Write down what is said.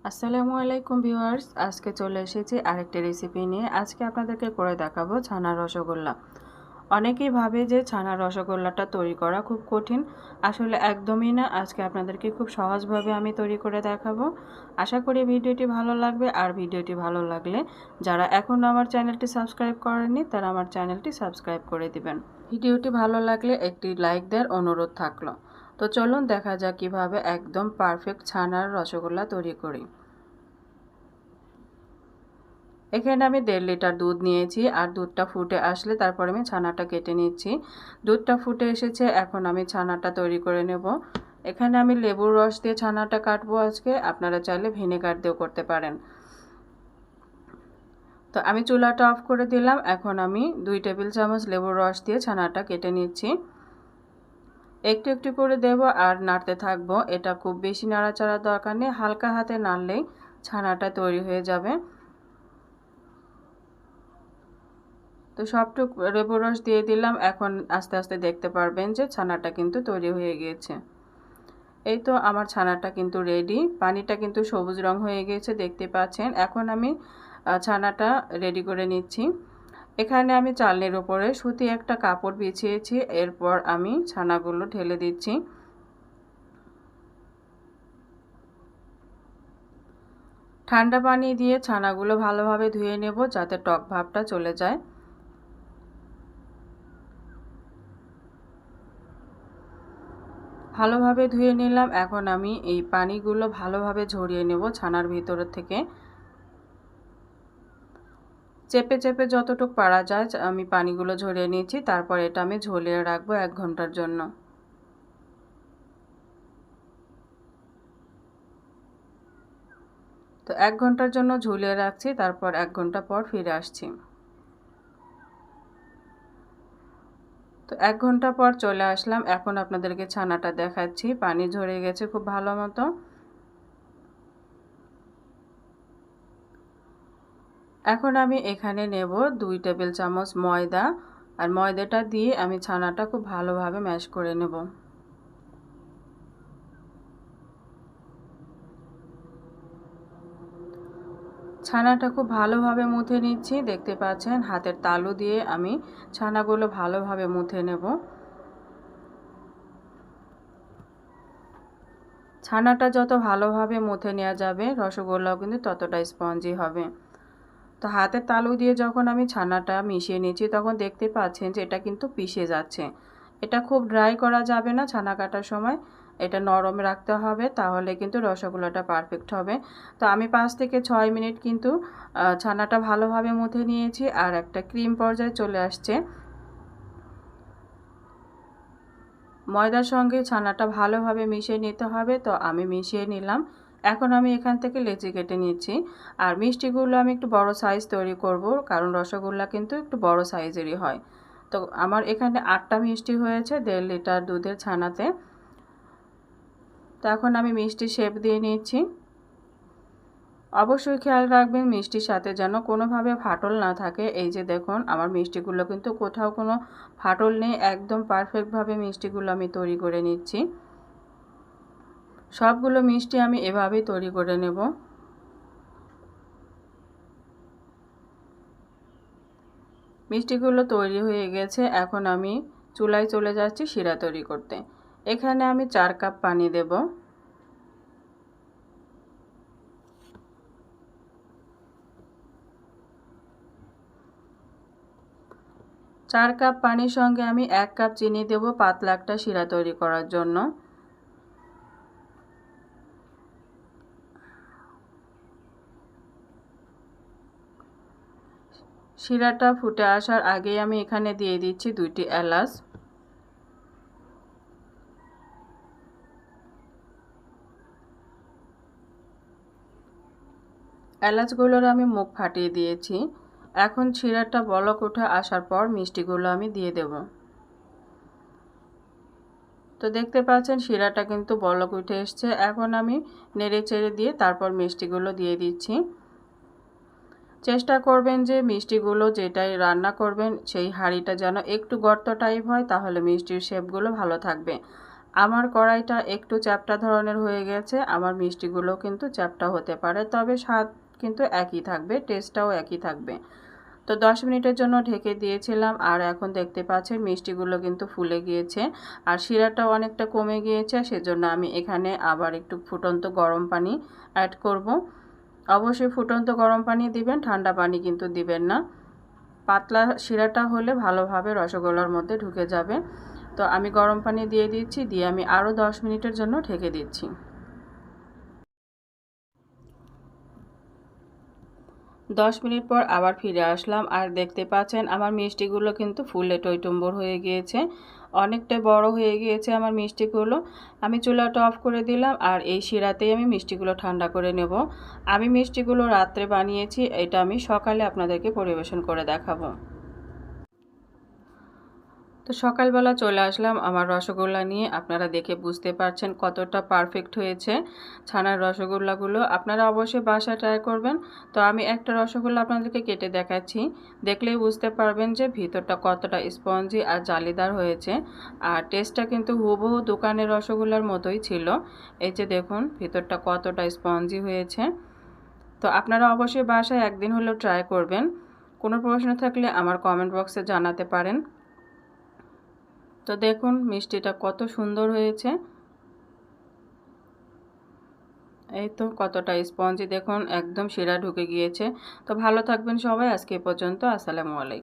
আসসালামু আলাইকুম ভিউয়ার্স, আজকে চলে এসেছি আরেকটি রেসিপি নিয়ে। আজকে আপনাদেরকে করে দেখাবো ছানার রসগোল্লা। অনেকেই ভাবে যে ছানার রসগোল্লাটা তৈরি করা খুব কঠিন, আসলে একদমই না। আজকে আপনাদেরকে খুব সহজভাবে আমি তৈরি করে দেখাবো। আশা করি ভিডিওটি ভালো লাগবে। আর ভিডিওটি ভালো লাগলে যারা এখনও আমার চ্যানেলটি সাবস্ক্রাইব করেননি তারা আমার চ্যানেলটি সাবস্ক্রাইব করে দিবেন। ভিডিওটি ভালো লাগলে একটি লাইক দেওয়ার অনুরোধ থাকলো। তো চলুন দেখা যাক কিভাবে একদম পারফেক্ট ছানার রসগোল্লা তৈরি করি। এখানে আমি 1.5 লিটার দুধ নিয়েছি, আর দুধটা ফুটে আসলে তারপর আমি ছানাটা কেটে নিচ্ছি। দুধটা ফুটে এসেছে, এখন আমি ছানাটা তৈরি করে নেব। এখানে আমি লেবুর রস দিয়ে ছানাটা কাটবো আজকে, আপনারা চাইলে ভিনেগার দিয়েও করতে পারেন। তো আমি চুলাটা অফ করে দিলাম। এখন আমি 2 টেবিল চামচ লেবুর রস দিয়ে ছানাটা কেটে নিচ্ছি। একটু একটু করে দেব আর নাড়তে থাকবো। এটা খুব বেশি নাড়াচাড়ার দরকার নেই, হালকা হাতে নাড়লেই ছানাটা তৈরি হয়ে যাবে। তো সবটুকু লেবুর রস দিয়ে দিলাম। এখন আস্তে আস্তে দেখতে পারবেন যে ছানাটা কিন্তু তৈরি হয়ে গিয়েছে। এই তো আমার ছানাটা কিন্তু রেডি। পানিটা কিন্তু সবুজ রং হয়ে গিয়েছে, দেখতে পাচ্ছেন। এখন আমি ছানাটা রেডি করে নিচ্ছি। এখানে আমি চালনির উপরে সুতি একটা কাপড় বিছিয়েছি, এরপর আমি ছানাগুলো ঢেলে দিচ্ছি। ঠান্ডা পানি দিয়ে ছানাগুলো ভালোভাবে ধুয়ে নেব যাতে টক ভাবটা চলে যায়। ভালোভাবে ধুয়ে নিলাম। এখন আমি এই পানিগুলো ভালোভাবে ঝরিয়ে নেব ছানার ভিতর থেকে। চেপে চেপে যতটুকু পারা যায় আমি পানিগুলো ঝরিয়ে নিয়েছি। তারপর এটা আমি ঝরিয়ে রাখবো 1 ঘন্টার জন্য। তো 1 ঘন্টার জন্য ঝুলিয়ে রাখছি, তারপর 1 ঘন্টা পর ফিরে আসছি। তো 1 ঘন্টা পর চলে আসলাম। এখন আপনাদেরকে ছানাটা দেখাচ্ছি। পানি ঝরে গেছে খুব ভালো মতো। এখন আমি এখানে নেব 2 টেবিল চামচ ময়দা, আর ময়দাটা দিয়ে আমি ছানাটা খুব ভালোভাবে ম্যাশ করে নেব। ছানাটা খুব ভালোভাবে মুথে নিচ্ছি, দেখতে পাচ্ছেন। হাতের তালু দিয়ে আমি ছানাগুলো ভালোভাবে মুথে নেব। ছানাটা যত ভালোভাবে মুথে নেওয়া যাবে রসগোল্লাও কিন্তু ততটা স্পঞ্জি হবে। তো হাতের তালু দিয়ে যখন আমি ছানাটা মিশিয়ে নিচ্ছি তখন দেখতে পাচ্ছেন যে এটা কিন্তু পিষে যাচ্ছে। এটা খুব ড্রাই করা যাবে না ছানা কাটার সময়, এটা নরম রাখতে হবে, তাহলে কিন্তু রসগোল্লাটা পারফেক্ট হবে। তো আমি 5 থেকে 6 মিনিট কিন্তু ছানাটা ভালোভাবে মুথে নিয়েছি, আর একটা ক্রিম পর্যায়ে চলে আসছে। ময়দার সঙ্গে ছানাটা ভালোভাবে মিশিয়ে নিতে হবে। তো আমি মিশিয়ে নিলাম। এখন আমি এখান থেকে লেচি কেটে নিচ্ছি। আর মিষ্টিগুলো আমি একটু বড় সাইজ তৈরি করব, কারণ রসগোল্লা কিন্তু একটু বড় সাইজেরই হয়। তো আমার এখানে 8টা মিষ্টি হয়েছে 1.5 লিটার দুধের ছানাতে। তো এখন আমি মিষ্টি শেপ দিয়ে নিচ্ছি। অবশ্যই খেয়াল রাখবেন মিষ্টির সাথে যেন কোনোভাবে ফাটল না থাকে। এই যে দেখুন আমার মিষ্টিগুলো কিন্তু কোথাও কোনো ফাটল নেই, একদম পারফেক্টভাবে মিষ্টিগুলো আমি তৈরি করে নিচ্ছি। সবগুলো মিষ্টি আমি এভাবেই তৈরি করে নেব। মিষ্টিগুলো তৈরি হয়ে গেছে। এখন আমি চুলায় চলে যাচ্ছি শিরা তৈরি করতে। এখানে আমি 4 কাপ পানি দেব। 4 কাপ পানির সঙ্গে আমি 1 কাপ চিনি দেব পাতলা একটা শিরা তৈরি করার জন্য। শিরাটা ফুটে আসার আগেই আমি এখানে দিয়ে দিচ্ছি 2টি এলাচ। এলাচগুলোর আমি মুখ ফাটিয়ে দিয়েছি। এখন শিরাটা বলক উঠে আসার পর মিষ্টিগুলো আমি দিয়ে দেব। তো দেখতে পাচ্ছেন শিরাটা কিন্তু বলক উঠে এসছে। এখন আমি নেড়ে চেড়ে দিয়ে তারপর মিষ্টিগুলো দিয়ে দিচ্ছি। চেষ্টা করবেন যে মিষ্টিগুলো যেটাই রান্না করবেন সেই হাঁড়িটা যেন একটু গর্ত টাইপ হয়, তাহলে মিষ্টির শেপগুলো ভালো থাকবে। আমার কড়াইটা একটু চ্যাপ্টা ধরনের হয়ে গেছে, আমার মিষ্টিগুলো কিন্তু চ্যাপ্টা হতে পারে, তবে স্বাদ কিন্তু একই থাকবে, টেস্টটাও একই থাকবে। তো 10 মিনিটের জন্য ঢেকে দিয়েছিলাম, আর এখন দেখতে পাচ্ছেন মিষ্টিগুলো কিন্তু ফুলে গিয়েছে আর শিরাটাও অনেকটা কমে গিয়েছে। সেজন্য আমি এখানে আবার একটু ফুটন্ত গরম পানি অ্যাড করব। অবশ্যই ফুটন্ত গরম পানি দিবেন, ঠান্ডা পানি কিন্তু দিবেন না। পাতলা শিরাটা হলে ভালোভাবে রসগোল্লার মধ্যে ঢুকে যাবে। তো আমি গরম পানি দিয়ে দিচ্ছি, দিয়ে আমি আরও 10 মিনিটের জন্য ঢেকে দিচ্ছি। 10 মিনিট পর আবার ফিরে আসলাম, আর দেখতে পাচ্ছেন আমার মিষ্টিগুলো কিন্তু ফুলে টইটুম্বর হয়ে গিয়েছে, অনেকটা বড় হয়ে গিয়েছে আমার মিষ্টিগুলো। আমি চুলাটা অফ করে দিলাম, আর এই শিরাতেই আমি মিষ্টিগুলো ঠান্ডা করে নেব। আমি মিষ্টিগুলো রাত্রে বানিয়েছি, এটা আমি সকালে আপনাদেরকে পরিবেশন করে দেখাবো। তো সকালবেলা চলে আসলাম আমার রসগোল্লা নিয়ে। আপনারা দেখে বুঝতে পারছেন কতটা পারফেক্ট হয়েছে ছানার রসগোল্লাগুলো। আপনারা অবশ্যই বাসায় ট্রাই করবেন। তো আমি একটা রসগোল্লা আপনাদেরকে কেটে দেখাচ্ছি, দেখলেই বুঝতে পারবেন যে ভিতরটা কতটা স্পঞ্জি আর জালিদার হয়েছে। আর টেস্টটা কিন্তু হুবহু দোকানের রসগোল্লার মতোই ছিল। এই যে দেখুন ভিতরটা কতটা স্পঞ্জি হয়েছে। তো আপনারা অবশ্যই বাসায় একদিন হলেও ট্রাই করবেন। কোনো প্রশ্ন থাকলে আমার কমেন্ট বক্সে জানাতে পারেন। তো দেখুন মিষ্টিটা কত সুন্দর হয়েছে, এই তো কতটা স্পঞ্জি, দেখুন একদম শিরা ঢুকে গিয়েছে। তো ভালো থাকবেন সবাই, আজকে এ পর্যন্ত, আসসালামু আলাইকুম।